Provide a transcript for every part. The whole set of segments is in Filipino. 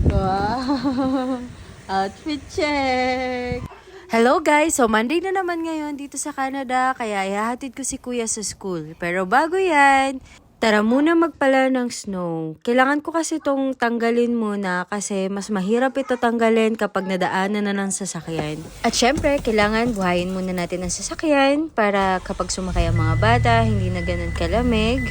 Wow! Outfit check! Hello guys! So Monday na naman ngayon dito sa Canada kaya ihahatid ko si kuya sa school. Pero bago yan, tara muna magpala ng snow. Kailangan ko kasi itong tanggalin muna kasi mas mahirap ito tanggalin kapag nadaanan na ng sasakyan. At syempre, kailangan buhayin muna natin ang sasakyan para kapag sumakay ang mga bata, hindi na ganun kalamig.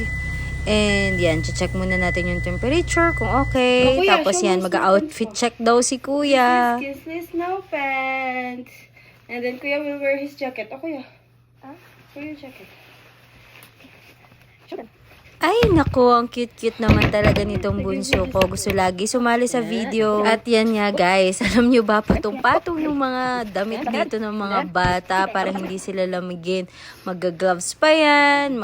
And yan, check muna natin yung temperature kung okay. Oh, kuya, Tapos show yan, mo mag-outfit check daw si kuya. Kiss me snow pants. And then kuya will wear his jacket. Oh, kuya. Wear your jacket. Show them. Ay, naku, ang cute-cute naman talaga nitong bunso ko. Gusto lagi sumali sa video. At yan nga guys, alam nyo ba, patong-patong yung mga damit dito ng mga bata para hindi sila lamigin. Mag-gloves pa yan,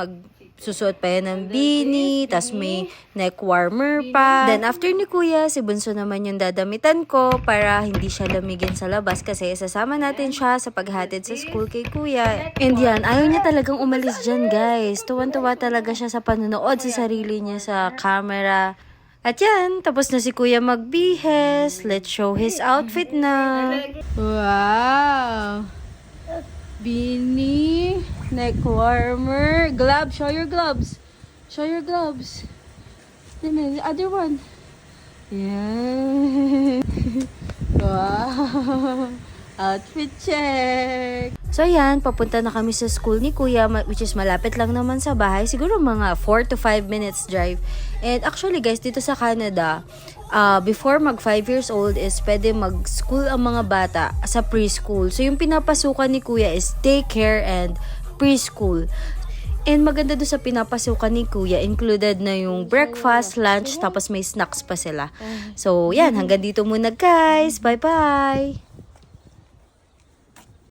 susuot pa yan ng beanie, tas may neck warmer pa. Then after ni kuya, si bunso naman yung dadamitan ko para hindi siya lamigin sa labas kasi sasama natin siya sa paghatid sa school kay kuya. And yan, ayaw niya talagang umalis dyan guys. Tuwan-tuwa talaga siya sa panonood sa sarili niya sa camera. At yan, tapos na si kuya magbihes. Let's show his outfit na. Wow! Beanie, neck warmer, gloves. Show your gloves. Show your gloves. Then the other one. Yeah. Wow. Outfit check. So yan, papunta na kami sa school ni kuya, which is malapit lang naman sa bahay. Siguro mga 4 to 5 minutes drive. And actually guys, dito sa Canada, before mag 5 years old is pwede mag-school ang mga bata sa preschool. So yung pinapasukan ni kuya is daycare and preschool. And maganda doon sa pinapasukan ni kuya, included na yung breakfast, lunch, tapos may snacks pa sila. So yan, hanggang dito muna guys. Bye-bye!